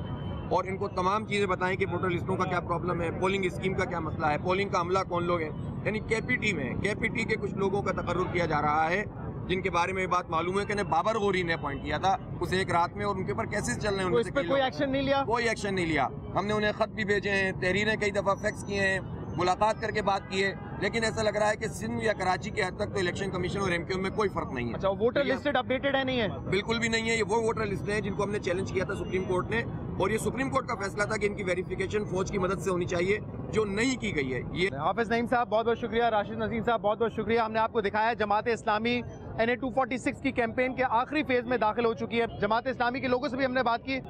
और इनको तमाम चीज़ें बताएं कि वोटर लिस्टों का क्या प्रॉब्लम है, पोलिंग स्कीम का क्या मसला है, पोलिंग का अमला कौन लोग हैं। यानी केपीटी में केपीटी के कुछ लोगों का तकर्रुर किया जा रहा है जिनके बारे में ये बात मालूम है कि बाबर गौरी ने अपॉइंट किया था उस एक रात में और उनके ऊपर केसेस चल रहे हैं। इस पर कोई एक्शन नहीं लिया? कोई एक्शन नहीं लिया। हमने उन्हें खत भी भेजे हैं, तहरीरें कई दफ़ा फैक्स किए हैं, मुलाकात करके बात की है, लेकिन ऐसा लग रहा है कि सिंध या कराची के हद तक तो इलेक्शन कमीशन और MQM में कोई फर्क नहीं है। अच्छा, वोटर लिस्टेड अपडेटेड है? नहीं है, बिल्कुल भी नहीं है। ये वो वोटर लिस्ट है जिनको हमने चैलेंज किया था सुप्रीम कोर्ट ने, और ये सुप्रीम कोर्ट का फैसला था कि इनकी वेरिफिकेशन फौज की मदद से होनी चाहिए, जो नहीं की गई है। ये हाफिज नईम साहब बहुत बहुत शुक्रिया, राशिद नसीम साहब बहुत बहुत शुक्रिया। हमने आपको दिखाया जमात इस्लामी NA 246 की कैंपेन के आखिरी फेज में दाखिल हो चुकी है। जमात इस्लामी के लोगों से भी हमने बात की।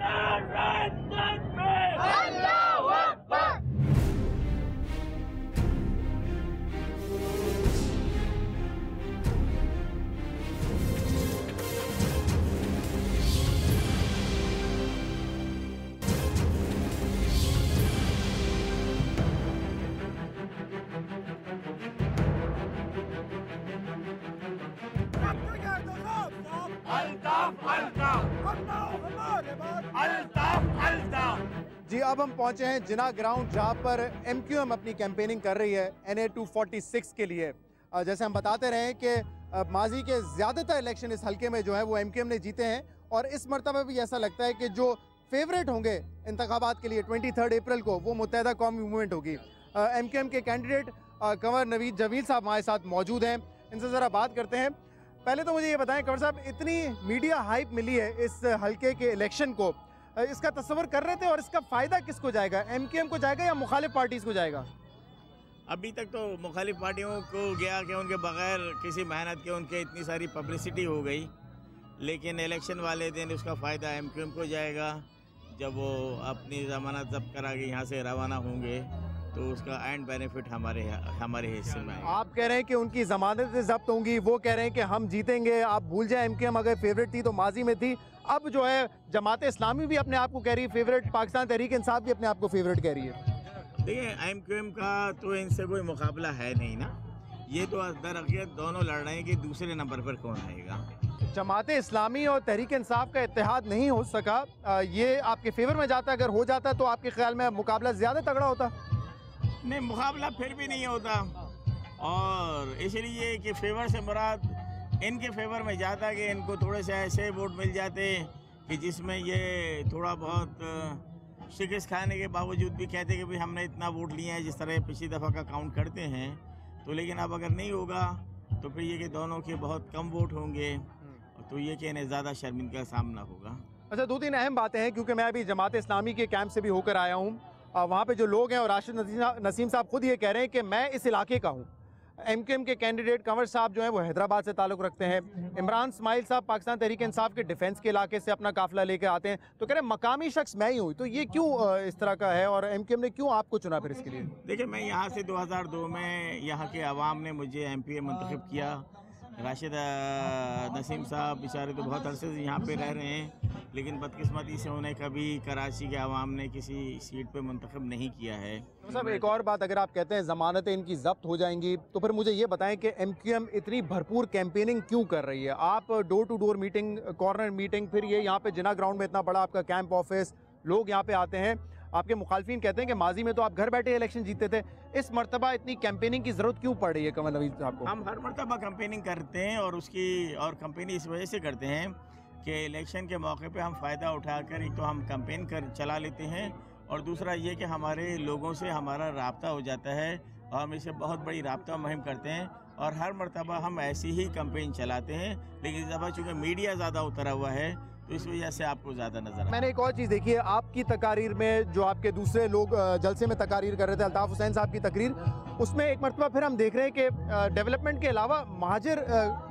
जी, अब हम पहुंचे हैं जिना ग्राउंड जहां पर MQM अपनी कैंपेनिंग कर रही है NA 246 के लिए। जैसे हम बताते रहे कि माजी के ज़्यादातर इलेक्शन इस हल्के में जो है वो MQM ने जीते हैं और इस मरतबा भी ऐसा लगता है कि जो फेवरेट होंगे इंतखाबात के लिए 23 अप्रैल को वो मुत्तहदा कौमी मूवमेंट होगी। MQM के कैंडिडेट कंवर नवीद जमील साहब हमारे साथ मौजूद हैं, इनसे ज़रा बात करते हैं। पहले तो मुझे ये बताएं कंवर साहब, इतनी मीडिया हाइप मिली है इस हल्के के इलेक्शन को, इसका तस्वर कर रहे थे और इसका फ़ायदा किसको जाएगा, एमक्यूएम को जाएगा या मुखालिफ पार्टीज़ को जाएगा? अभी तक तो मुखालिफ पार्टियों को गया कि उनके बगैर किसी मेहनत के उनके इतनी सारी पब्लिसिटी हो गई, लेकिन इलेक्शन वाले दिन उसका फ़ायदा एमक्यूएम को जाएगा। जब वो अपनी ज़मानत जब्त करा के यहाँ से रवाना होंगे तो उसका एंड बेनिफिट हमारे हिस्से में आएगा। आप कह रहे हैं कि उनकी ज़मानतें जब्त होंगी, वो कह रहे हैं कि हम जीतेंगे। आप भूल जाए एमक्यूएम अगर फेवरेट थी तो माजी में थी, अब जो है जमात इस्लामी भी अपने आप को कह रही है फेवरेट, पाकिस्तान तहरीक इंसाफ भी अपने आप को फेवरेट कह रही है। देखिए एमक्यूएम का तो इनसे कोई मुकाबला है नहीं ना, ये तो दर हकीकत दोनों लड़ रहे हैं कि दूसरे नंबर पर कौन आएगा। जमात इस्लामी और तहरीक इंसाफ का इत्तेहाद नहीं हो सका, ये आपके फेवर में जाता, अगर हो जाता तो आपके ख्याल में मुकाबला ज़्यादा तगड़ा होता? नहीं, मुकाबला फिर भी नहीं होता, और इसलिए कि फेवर से मुराद इनके फेवर में जाता कि इनको थोड़े से ऐसे वोट मिल जाते कि जिसमें ये थोड़ा बहुत शिकस्त खाने के बावजूद भी कहते कि भाई हमने इतना वोट लिया है जिस तरह पिछली दफ़ा का काउंट करते हैं। तो लेकिन अब अगर नहीं होगा तो फिर ये कि दोनों के बहुत कम वोट होंगे, तो ये कि इन्हें ज़्यादा शर्मिंदगी का सामना होगा। अच्छा, दो तीन अहम बातें हैं, क्योंकि मैं अभी जमात इस्लामी के कैंप से भी होकर आया हूँ। वहाँ पे जो लोग हैं, और राशिद नसीम साहब खुद ये कह रहे हैं कि मैं इस इलाके का हूँ। एमक्यूएम के कैंडिडेट कंवर साहब जो हैं वो हैदराबाद से ताल्लुक़ रखते हैं। इमरान इस्माइल साहब पाकिस्तान तहरीक इंसाफ के डिफेंस के इलाके से अपना काफिला लेके आते हैं, तो कह रहे हैं मकामी शख्स मैं ही हूँ। तो ये क्यों इस तरह का है, और एमक्यूएम ने क्यों आपको चुना फिर इसके लिए? देखिए, मैं यहाँ से 2002 में यहाँ के अवाम ने मुझे एमपीए मुंतखब किया। राशिद नसीम साहब बेचारे तो बहुत अरसे से यहाँ पे रह रहे हैं, लेकिन बदकिस्मती से उन्हें कभी कराची के अवाम ने किसी सीट पे मुंतखब नहीं किया है। तो साहब एक और बात, अगर आप कहते हैं ज़मानतें इनकी जब्त हो जाएंगी, तो फिर मुझे ये बताएं कि एमक्यूएम इतनी भरपूर कैंपेनिंग क्यों कर रही है? आप door to door meeting, corner meeting, फिर ये यहाँ पे जिना ग्राउंड में इतना बड़ा आपका कैंप ऑफिस, लोग यहाँ पे आते हैं। आपके मुखालफिन कहते हैं कि माजी में तो आप घर बैठे इलेक्शन जीतते थे, इस मरतबा इतनी कैंपेनिंग की ज़रूरत क्यों पड़ रही है कमल नवीद साहब को? हम हर मरतबा कैंपेनिंग करते हैं, और कैंपेनिंग इस वजह से करते हैं कि इलेक्शन के मौके पे हम फ़ायदा उठाकर एक तो हम कैंपेन चला लेते हैं, और दूसरा ये कि हमारे लोगों से हमारा राब्ता हो जाता है, और हम इसे बहुत बड़ी राब्ता मुहिम करते हैं, और हर मरतबा हम ऐसी ही कैंपेन चलाते हैं। लेकिन इस दफ़ा चूँकि मीडिया ज़्यादा उतरा हुआ है तो इस वजह से आपको ज़्यादा नजर। मैंने एक और चीज़ देखी है आपकी तकारीर में, जो आपके दूसरे लोग जलसे में तकारीर कर रहे थे, अल्ताफ़ हुसैन साहब की तकरीर, उसमें एक मरतबा फिर हम देख रहे हैं कि डेवलपमेंट के अलावा महाजर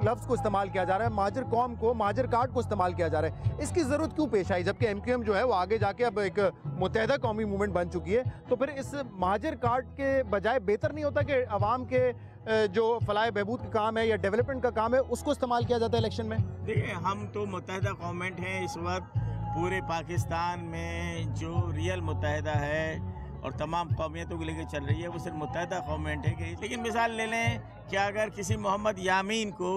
लफ्ज़ को इस्तेमाल किया जा रहा है, महाजर कौम को, महाजर कार्ड को इस्तेमाल किया जा रहा है। इसकी ज़रूरत क्यों पेश आई, जबकि एमक्यूएम जो है वो आगे जाके अब एक मुत्तहदा कौमी मूवमेंट बन चुकी है? तो फिर इस महाजर कार्ड के बजाय बेहतर नहीं होता कि अवाम के जो फलाह बहबूद का काम है या डेवलपमेंट का काम है उसको इस्तेमाल किया जाता है इलेक्शन में? देखिए, हम तो मुत्तहदा गवर्नमेंट हैं इस वक्त पूरे पाकिस्तान में, जो रियल मुत्तहदा है और तमाम कौमियतों को लेकर चल रही है, वो सिर्फ मुत्तहदा गवर्नमेंट है। लेकिन मिसाल ले लें कि अगर किसी मोहम्मद यामीन को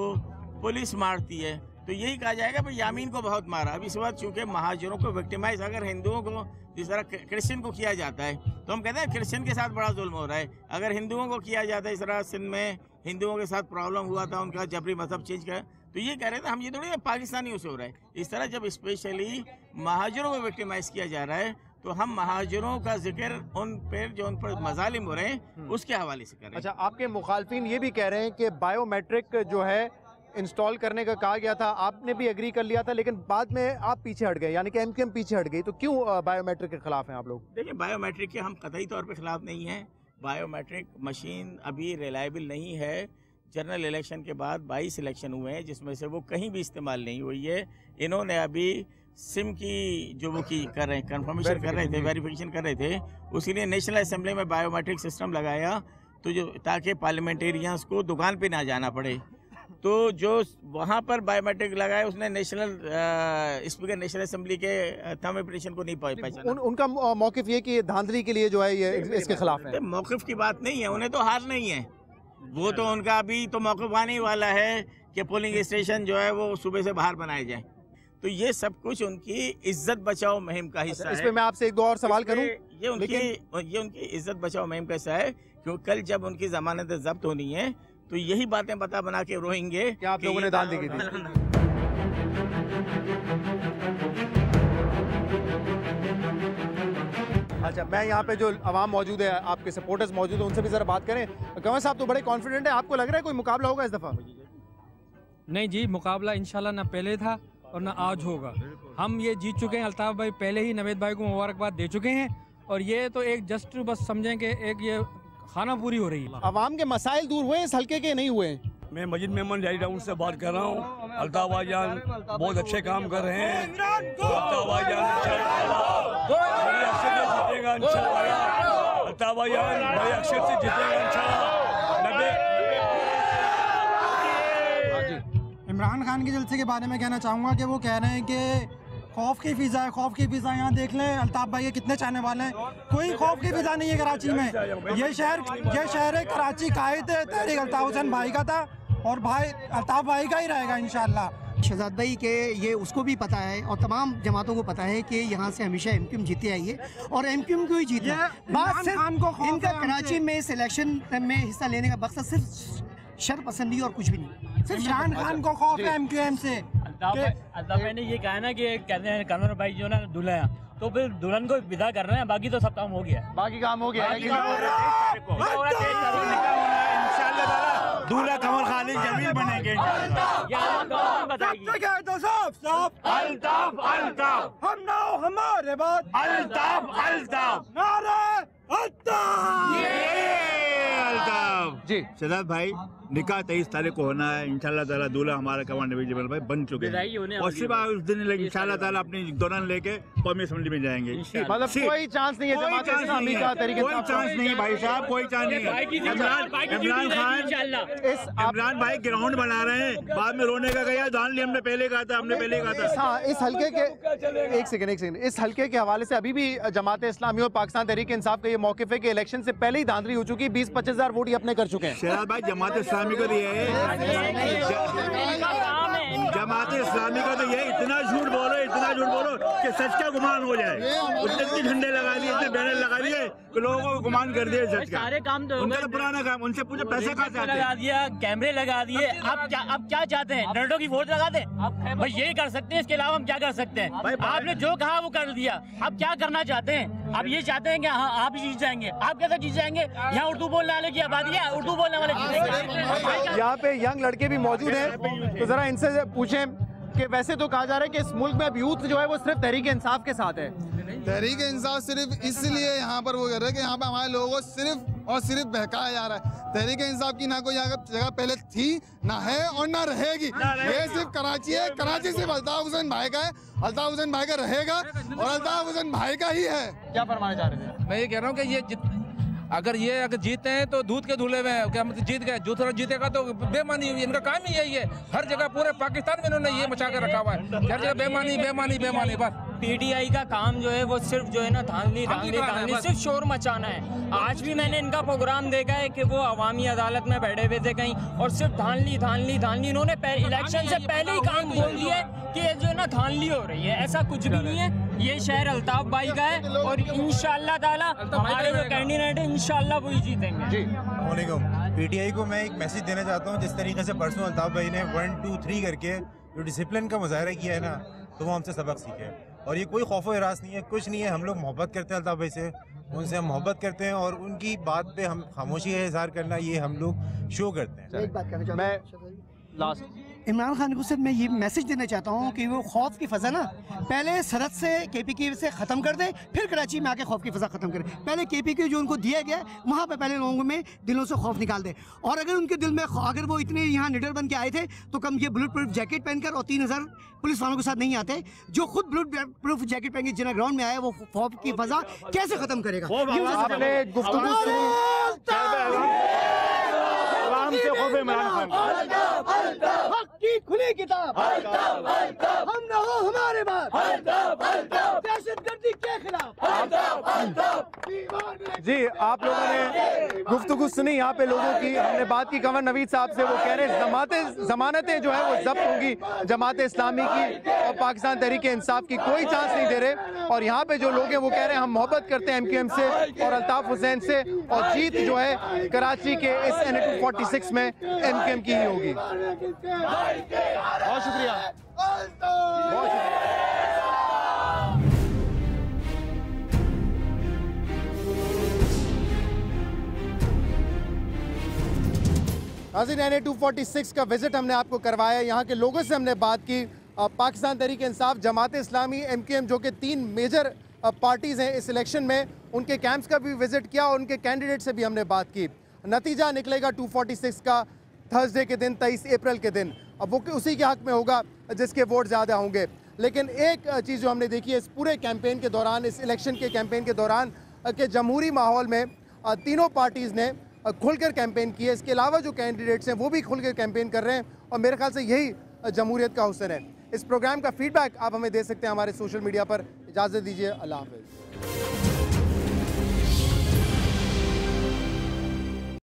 पुलिस मारती है तो यही कहा जाएगा भाई यामीन को बहुत मारा। अब इस वक्त चूँकि महाजरों को विक्टिमाइज अगर हिंदुओं को जिस तरह क्रिश्चियन को किया जाता है, तो हम कहते हैं क्रिश्चियन के साथ बड़ा जुल्म हो रहा है। अगर हिंदुओं को किया जाता है, इस तरह सिंध में हिंदुओं के साथ प्रॉब्लम हुआ था, उनका जबरी मजहब चेंज कर, तो ये कह रहे थे हम ये थोड़ी पाकिस्तानियों से हो रहा है। इस तरह जब स्पेशली महाजरों को विक्टिमाइज किया जा रहा है तो हम महाजरों का जिक्र उन पर जो उन पर मजालिम हो रहे हैं उसके हवाले से कर रहे हैं। अच्छा, आपके मुखालफिन ये भी कह रहे हैं कि बायोमेट्रिक जो है इंस्टॉल करने का कहा गया था, आपने भी एग्री कर लिया था, लेकिन बाद में आप पीछे हट गए, यानी कि एमक्यूएम पीछे हट गई। तो क्यों बायोमेट्रिक के खिलाफ हैं आप लोग? देखिए, बायोमेट्रिक के हम कतई तौर पे खिलाफ नहीं हैं। बायोमेट्रिक मशीन अभी रिलायबल नहीं है। जनरल इलेक्शन के बाद 22 इलेक्शन हुए हैं जिसमें से वो कहीं भी इस्तेमाल नहीं हुई है। इन्होंने अभी सिम की जो वो की कर रहे हैं, कन्फर्मेशन कर रहे थे, वेरिफिकेशन कर रहे थे, उसके लिए नेशनल असेंबली में बायोमेट्रिक सिस्टम लगाया, तो जो ताकि पार्लियामेंटेरियंस को दुकान पे ना जाना पड़े। तो जो वहाँ पर बायोमेट्रिक लगाए उसने नेशनल स्पीकर नेशनल असेंबली के थंब इम्प्रेशन को नहीं पहचाना। उनका मौक़िफ़ ये कि धांधली के लिए जो है ये इसके खिलाफ है। मौक़िफ़ की बात नहीं है, उन्हें तो हार नहीं है, वो तो उनका अभी तो मौक़िफ़ आने ही वाला है कि पोलिंग स्टेशन जो है वो सुबह से बाहर बनाए जाए। तो ये सब कुछ उनकी इज्जत बचाओ मुहिम का हिस्सा है। इस पे मैं आपसे एक दो और सवाल करूं। ये उनकी इज्जत बचाओ मुहिम का हिस्सा है, क्योंकि कल जब उनकी जमानतें जब्त होनी है तो यही बातें बना के रोएंगे कि आप लोगों ने धांधली की थी। अच्छा, मैं यहाँ पे जो अवाम मौजूद है, आपके सपोर्टर्स मौजूद हैं, उनसे भी ज़रा बात करें। कंवर साहब तो बड़े कॉन्फिडेंट है, आपको लग रहा है कोई मुकाबला होगा इस दफ़ा? नहीं जी, मुकाबला इंशाल्लाह ना पहले था और ना आज होगा। हम ये जीत चुके हैं, अल्ताफ भाई पहले ही नवेद भाई को मुबारकबाद दे चुके हैं और ये तो एक जस्ट बस समझें कि एक ये खाना पूरी हो रही है। आवाम के मसाइल दूर हुए इस हल्के के नहीं हुए? मैं मजीद मेमन जारी राउंड से बात कर रहा हूँ। अल्ताफ भाईजान बहुत अच्छे काम कर रहे हैं। अल्ताफ भाईजान जीतेगा इंशाल्लाह। अल्ताफ भाईजान बड़े अक्षर से जीतेगा इंशाल्लाह। इमरान खान के जलसे के बारे में कहना चाहूँगा कि वो कह रहे हैं कि खौफ की फ़िज़ा है, खौफ की फ़िज़ा। यहाँ देख लें अल्ताफ भाई के कितने चाहने वाले हैं। कोई खौफ की फ़िज़ा नहीं है कराची में। ये शहर कराची कायद तहरीक अल्ताफ हुसैन भाई का था और भाई अल्ताफ भाई का ही रहेगा इंशाल्लाह। शहजाद भाई के ये उसको भी पता है और तमाम जमातों को पता है कि यहाँ से हमेशा एमक्यूएम जीते आई है और एमक्यूएम को ही जीते है। बात सिर्फ इनका कराची में सिलेक्शन में हिस्सा लेने का मकसद सिर्फ शर पसंदी और कुछ भी नहीं। सिर्फ इमरान खान को खौफ है एमक्यूएम से। अल्ताफ भाई ने ये कहा ना कि कहते हैं कमर भाई जो ना दूल्हा है, तो फिर दुल्हन को विदा कर रहे हैं, बाकी तो सब काम हो गया है। बाकी काम हो गया है। दूल्हा कमर खालिद जमील बनेंगे तो साफ अल्ताफ अल्ताफ हम ना हो हमारे बाद अल्ताफ अल्ताफ नारे अल्ताफ जी। शहजाद भाई निकाह 23 तारीख को होना है इंशाल्लाह ताला। दूल्हा हमारा कमांड नबी जबल भाई बन चुके हैं और सिर्फ उस दिन इंशाल्लाह ताला अपनी दुल्हन लेके कौमी असेंबली में जाएंगे। मतलब कोई चांस नहीं है जमात इस्लामी का तरीके से? कोई चांस नहीं है भाई साहब, कोई चांस नहीं है। इमरान भाई ग्राउंड बना रहे हैं, बाद में रोने का गया जान लिया। हमने पहले कहा था हाँ इस हल्के के एक सेकंड इस हल्के के हवाले से अभी भी जमात इस्लामी और पाकिस्तान तहरीक इंसाफ का ये मौक़िफ़ है कि इलेक्शन से पहले ही धांधली हो चुकी, 20-25 हज़ार वोट अपने कर चुके हैं। शहजाद भाई जमात इस्लामी को दिए जमात इस्लामी का तो ये इतना झूठ बोलो कि सच का गुमान हो जाए। उसने झंडे लगा दिए, इतने बैनर लगा दिए कि लोगों को गुमान कर दिए सच का। सारे काम तो उनका तो पुराना काम, उनसे पूछो पैसे कहाँ से आते हैं? लगा दिया, कैमरे लगा दिए। अब क्या चाहते हैं? डंडों की वोट लगा दें? भाई यही कर सकते हैं, इसके अलावा हम क्या कर सकते हैं? आपने जो कहा वो कर दिया, अब क्या करना चाहते हैं? आप ये चाहते हैं कि हाँ आप ही जीत जाएंगे? आप कैसे जीत जाएंगे? यहाँ उर्दू बोलने वाले की आबादी है, उर्दू बोलने वाले जीतेंगे। यहाँ पे यंग लड़के भी मौजूद हैं, तो जरा इनसे पूछें कि वैसे तो कहा जा रहा है कि इस मुल्क में अब यूथ जो है वो सिर्फ तहरीक इंसाफ के साथ है। तहरीक इंसाफ सिर्फ इसलिए यहाँ पर वो कर रहे हैं कि यहाँ पे हमारे लोगों को सिर्फ और सिर्फ बहकाया जा रहा है। तहरीक इंसाफ की ना कोई जगह पहले थी, ना है और ना रहेगी। ये सिर्फ कराची है, कराची सिर्फ अल्ताफ हुसैन भाई का है, अल्ताफ हुसैन भाई का रहेगा और अल्ताफ हुसैन भाई का ही है। क्या फरमाना चाह रहे थे? मैं ये कह रहा हूँ कि ये अगर जीते हैं तो दूध के धुले में क्या मतलब जीत गए, दूसरा जीतेगा तो बेमानी हुई। इनका काम ही यही है, हर जगह पूरे पाकिस्तान में इन्होंने ये मचा कर रखा हुआ है, हर जगह बेमानी बेमानी बेमानी। बस पीटीआई का काम जो है वो सिर्फ जो है ना धांधली सिर्फ शोर मचाना है। आज भी मैंने इनका प्रोग्राम देखा है कि वो अवामी अदालत में बैठे हुए थे कहीं और सिर्फ धांधली। इन्होंने इलेक्शन से पहले ही काम बोल दिया है कि जो है ना धांधली हो रही है। ऐसा कुछ भी नहीं है, ये शहर अल्ताफ भाई का है और इंशाल्लाह ताला हमारे जो कैंडिडेट है इंशाल्लाह वही जीतेंगे। जी पीटीआई को मैं एक मैसेज देना चाहता हूँ, जिस तरीके से परसों अल्ताफ भाई ने 1, 2, 3 करके जो डिसिप्लिन का मुजाहरा किया है ना, तो वो हमसे सबक सीखे। और ये कोई खौफ हिरास नहीं है, कुछ नहीं है। हम लोग मोहब्बत करते हैं अल्ताफ भाई से, उनसे हम मोहब्बत करते हैं और उनकी बात पे हम खामोशी का इजहार करना ये हम लोग शो करते हैं। एक बात कहना चाहता हूँ, मैं लास्ट इमरान खान को सिर्फ मैं ये मैसेज देना चाहता हूँ कि वो खौफ की फ़ज़ा ना पहले सरहद से केपीके से ख़त्म कर दे, फिर कराची में आके खौफ की फ़ज़ा ख़त्म करे। पहले केपीके जो उनको दिया गया वहाँ पे पहले लोगों में दिलों से खौफ निकाल दे। और अगर उनके दिल में अगर वो इतने यहाँ निडर बन के आए थे तो कम ये बुलेट प्रूफ जैकेट पहनकर और 3000 पुलिस वालों के साथ नहीं आते। जो खुद बुलेट प्रूफ जैकेट पहन के जिन्हें ग्राउंड में आया वो खौफ की फ़ज़ा कैसे ख़त्म करेगा? आपने गुफ्तगू खुली किताब हम ना हो हमारे बाद दहशतगर्दी के खिलाफ। जी आप लोगों ने गुफ्तगू सुनी यहाँ पे लोगों की। हमने बात की कंवर नवीद साहब से, वो कह रहे हैं जमानतें जो है वो जब्त होंगी जमात इस्लामी की और पाकिस्तान तहरीक इंसाफ की, कोई चांस नहीं दे रहे। और यहाँ पे जो लोग हैं वो कह रहे हैं हम मोहब्बत करते हैं एमक्यूएम से और अल्ताफ हुसैन से और जीत जो है कराची के इस NA-246 में एमक्यूएम की ही होगी। बहुत शुक्रिया, बहुत शुक्रिया। नाज़रीन NA-246 का विजिट हमने आपको करवाया, यहाँ के लोगों से हमने बात की पाकिस्तान तहरीक इंसाफ, जमात इस्लामी, MQM, जो कि 3 मेजर पार्टीज़ हैं इस इलेक्शन में, उनके कैंप्स का भी विज़िट किया और उनके कैंडिडेट से भी हमने बात की। नतीजा निकलेगा 246 का थर्सडे के दिन, 23 अप्रैल के दिन। अब वो उसी के हक़ में होगा जिसके वोट ज़्यादा होंगे। लेकिन एक चीज़ जो हमने देखी है इस पूरे कैंपेन के दौरान, इस इलेक्शन के कैंपेन के दौरान, कि जमहूरी माहौल में तीनों पार्टीज़ ने खुलकर कैंपेन की है। इसके अलावा जो कैंडिडेट्स हैं वो भी खुलकर कैंपेन कर रहे हैं और मेरे ख्याल से यही जमहूरियत का हुस्न है। इस प्रोग्राम का फीडबैक आप हमें दे सकते हैं हमारे सोशल मीडिया पर। इजाज़त दीजिए, अल्लाह हाफ़िज़।